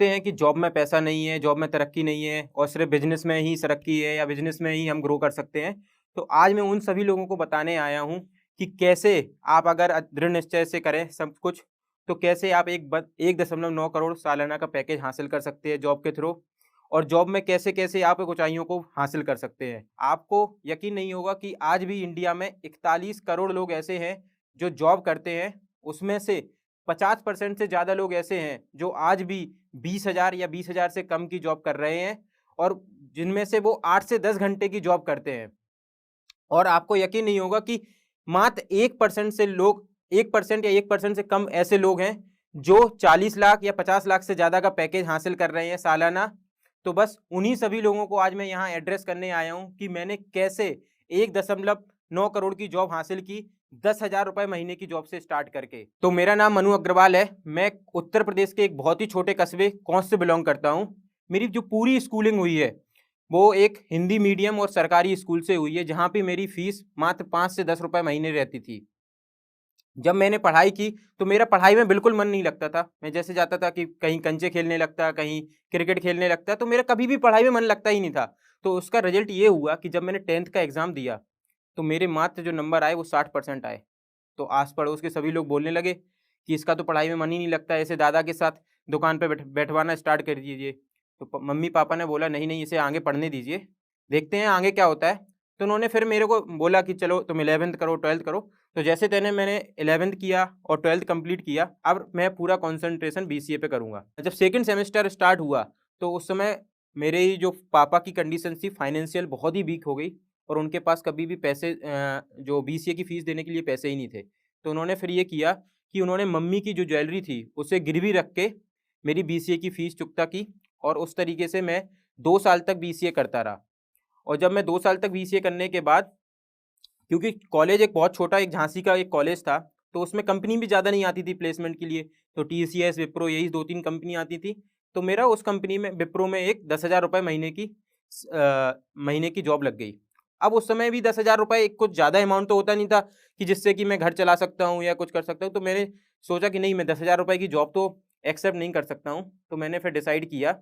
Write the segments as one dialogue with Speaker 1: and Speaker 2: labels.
Speaker 1: बोलते हैं कि जॉब में पैसा नहीं है, जॉब में तरक्की नहीं है और सिर्फ बिजनेस में ही तरक्की है या बिजनेस में ही हम ग्रो कर सकते हैं। तो आज मैं उन सभी लोगों को बताने आया हूँ कि कैसे आप अगर दृढ़ निश्चय से करें सब कुछ, तो कैसे आप 1.9 करोड़ सालाना का पैकेज हासिल कर सकते हैं जॉब के थ्रू, और जॉब में कैसे-कैसे आप ऊँचाइयों को हासिल कर सकते हैं। आपको यकीन नहीं होगा कि आज भी इंडिया में 41 करोड़ लोग ऐसे हैं जो जॉब करते हैं, उसमें से 50% से ज़्यादा लोग ऐसे हैं जो आज भी 20,000 या 20,000 से कम की जॉब कर रहे हैं, और जिनमें से वो 8 से 10 घंटे की जॉब करते हैं। और आपको यकीन नहीं होगा कि मात्र 1% से लोग 1% या 1% से कम ऐसे लोग हैं जो 40 लाख या 50 लाख से ज़्यादा का पैकेज हासिल कर रहे हैं सालाना। तो बस उन्हीं सभी लोगों को आज मैं यहाँ एड्रेस करने आया हूँ कि मैंने कैसे 1.9 करोड़ की जॉब हासिल की 10,000 रुपए महीने की जॉब से स्टार्ट करके। तो मेरा नाम मनु अग्रवाल है। मैं उत्तर प्रदेश के एक बहुत ही छोटे कस्बे कौंस से बिलोंग करता हूँ। मेरी जो पूरी स्कूलिंग हुई है वो एक हिंदी मीडियम और सरकारी स्कूल से हुई है, जहाँ पे मेरी फीस मात्र 5 से 10 रुपए महीने रहती थी। जब मैंने पढ़ाई की तो मेरा पढ़ाई में बिल्कुल मन नहीं लगता था। मैं जैसे जाता था कि कहीं कंचे खेलने लगता, कहीं क्रिकेट खेलने लगता, तो मेरा कभी भी पढ़ाई में मन लगता ही नहीं था। तो उसका रिजल्ट ये हुआ कि जब मैंने 10th का एग्ज़ाम दिया, तो मेरे मात्र जो नंबर आए वो 60% आए। तो आस-पड़ोस के सभी लोग बोलने लगे कि इसका तो पढ़ाई में मन ही नहीं लगता है, इसे दादा के साथ दुकान पे बैठवाना स्टार्ट कर दीजिए। तो मम्मी-पापा ने बोला नहीं, नहीं इसे आगे पढ़ने दीजिए, देखते हैं आगे क्या होता है। तो उन्होंने फिर मेरे को बोला कि चलो तुम 11th करो, 12th करो। तो जैसे तैने मैंने 11th किया और 12th कंप्लीट किया, अब मैं पूरा कंसंट्रेशन बीसीए पे करूँगा। जब सेकंड सेमेस्टर स्टार्ट हुआ, तो उस समय मेरे ही जो पापा की कंडीशन थी फाइनेंशियल बहुत ही वीक हो गई, और उनके पास कभी भी पैसे जो बीसीए की फ़ीस देने के लिए पैसे ही नहीं थे। तो उन्होंने फिर ये किया कि उन्होंने मम्मी की जो ज्वेलरी थी, उसे गिरवी रख के मेरी बीसीए की फ़ीस चुकता की, और उस तरीके से मैं 2 साल तक बीसीए करता रहा। और जब मैं 2 साल तक बीसीए करने के बाद, क्योंकि कॉलेज एक बहुत छोटा, एक झांसी का एक कॉलेज था, तो उसमें कंपनी भी ज़्यादा नहीं आती थी प्लेसमेंट के लिए। तो टीसीएस, विप्रो यही 2-3 कंपनी आती थी। तो मेरा उस कंपनी में विप्रो में एक 10,000 रुपए महीने की जॉब लग गई। अब उस समय भी 10,000 रुपए एक कुछ ज़्यादा अमाउंट तो होता नहीं था कि जिससे कि मैं घर चला सकता हूँ या कुछ कर सकता हूँ। तो मैंने सोचा कि नहीं, मैं 10,000 रुपए की जॉब तो एक्सेप्ट नहीं कर सकता हूँ। तो मैंने फिर डिसाइड किया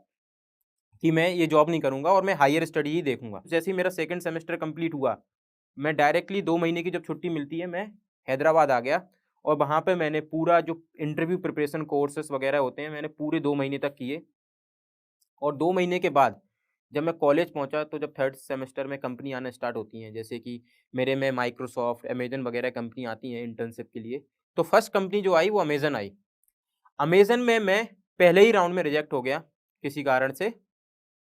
Speaker 1: कि मैं ये जॉब नहीं करूँगा और मैं हायर स्टडी ही देखूँगा। जैसे ही मेरा सेकंड सेमेस्टर कंप्लीट हुआ, मैं डायरेक्टली 2 महीने की जब छुट्टी मिलती है, मैं हैदराबाद आ गया, और वहाँ पे मैंने पूरा जो इंटरव्यू प्रिपरेशन कोर्सेज़ वगैरह होते हैं, मैंने पूरे 2 महीने तक किए। और 2 महीने के बाद जब मैं कॉलेज पहुँचा, तो जब थर्ड सेमेस्टर में कंपनी आना स्टार्ट होती हैं, जैसे कि मेरे में माइक्रोसॉफ्ट, अमेज़न वगैरह कंपनी आती हैं इंटर्नशिप के लिए। तो फर्स्ट कंपनी जो आई वो अमेज़न आई। अमेज़न में मैं पहले ही राउंड में रिजेक्ट हो गया किसी कारण से।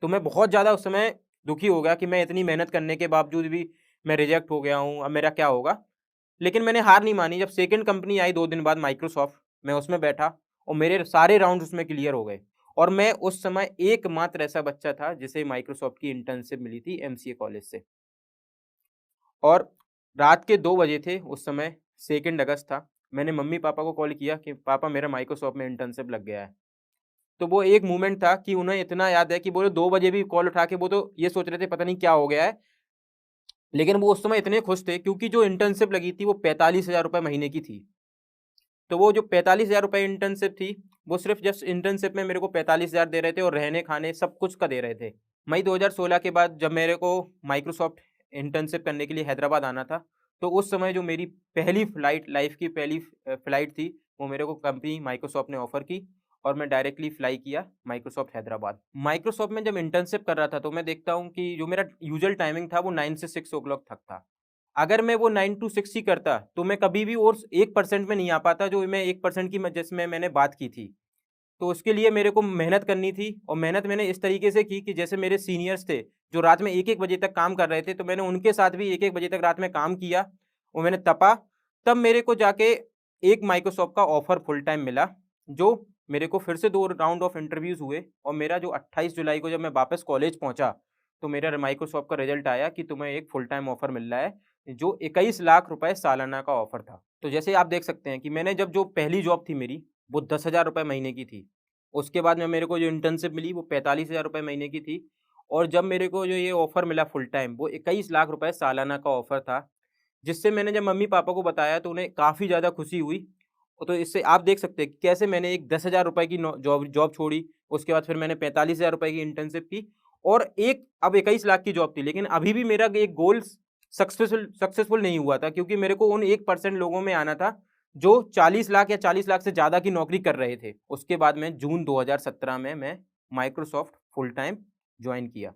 Speaker 1: तो मैं बहुत ज़्यादा उस समय दुखी हो गया कि मैं इतनी मेहनत करने के बावजूद भी मैं रिजेक्ट हो गया हूँ, अब मेरा क्या होगा? लेकिन मैंने हार नहीं मानी। जब सेकंड कंपनी आई 2 दिन बाद माइक्रोसॉफ्ट, मैं उसमें बैठा और मेरे सारे राउंड उसमें क्लियर हो गए, और मैं उस समय एकमात्र ऐसा बच्चा था जिसे माइक्रोसॉफ्ट की इंटर्नशिप मिली थी एमसीए कॉलेज से। और रात के 2 बजे थे उस समय, 2 अगस्त था। मैंने मम्मी-पापा को कॉल किया कि पापा मेरा माइक्रोसॉफ्ट में इंटर्नशिप लग गया है। तो वो एक मोमेंट था कि उन्हें इतना याद है कि बोले 2 बजे भी कॉल उठा के वो तो ये सोच रहे थे पता नहीं क्या हो गया है। लेकिन वो उस समय इतने खुश थे क्योंकि जो इंटर्नशिप लगी थी वो 45,000 रुपए महीने की थी। तो वो जो 45,000 रुपए इंटर्नशिप थी, वो सिर्फ़ जस्ट इंटर्नशिप में मेरे को 45,000 दे रहे थे और रहने-खाने सब कुछ का दे रहे थे। मई 2016 के बाद जब मेरे को माइक्रोसॉफ्ट इंटर्नशिप करने के लिए हैदराबाद आना था, तो उस समय जो मेरी पहली फ्लाइट, लाइफ़ की पहली फ्लाइट थी, वो मेरे को कंपनी माइक्रोसॉफ्ट ने ऑफ़र की, और मैं डायरेक्टली फ्लाई किया माइक्रोसॉफ्ट हैदराबाद। माइक्रोसॉफ्ट में जब इंटर्नशिप कर रहा था, तो मैं देखता हूँ कि जो मेरा यूजुअल टाइमिंग था वो 9 से 6 ओ क्लॉक तक था। अगर मैं वो 9 टू 6 ही करता, तो मैं कभी भी और 1% में नहीं आ पाता, जो मैं 1% की जिसमें मैंने बात की थी। तो उसके लिए मेरे को मेहनत करनी थी, और मेहनत मैंने इस तरीके से की कि जैसे मेरे सीनियर्स थे, जो रात में 1-1 बजे तक काम कर रहे थे, तो मैंने उनके साथ भी 1-1 बजे तक रात में काम किया और मैंने तपा। तब मेरे को जाके एक माइक्रोसॉफ्ट का ऑफ़र फुल टाइम मिला, जो मेरे को फिर से 2 राउंड ऑफ इंटरव्यूज़ हुए, और मेरा जो 28 जुलाई को जब मैं वापस कॉलेज पहुँचा, तो मेरा माइक्रोसॉफ्ट का रिज़ल्ट आया कि तुम्हें एक फुल टाइम ऑफ़र मिल रहा है, जो 21 लाख रुपए सालाना का ऑफ़र था। तो जैसे आप देख सकते हैं कि मैंने जब जो पहली जॉब थी मेरी, वो 10,000 रुपए महीने की थी। उसके बाद में मेरे को जो इंटर्नशिप मिली वो 45,000 रुपए महीने की थी, और जब मेरे को जो ये ऑफ़र मिला फुल टाइम, वो 21 लाख रुपए सालाना का ऑफ़र था, जिससे मैंने जब मम्मी-पापा को बताया तो उन्हें काफ़ी ज़्यादा खुशी हुई, तो इससे आप देख सकते हैं कैसे मैंने एक 10,000 रुपए की जॉब छोड़ी, उसके बाद फिर मैंने 45,000 रुपए की इंटर्नशिप की और अब 21 लाख की जॉब थी, लेकिन अभी भी मेरा एक गोल सक्सेसफुल नहीं हुआ था, क्योंकि मेरे को उन 1% लोगों में आना था जो 40 लाख या 40 लाख से ज़्यादा की नौकरी कर रहे थे। उसके बाद में जून 2017 में मैं माइक्रोसॉफ्ट फुल टाइम ज्वाइन किया।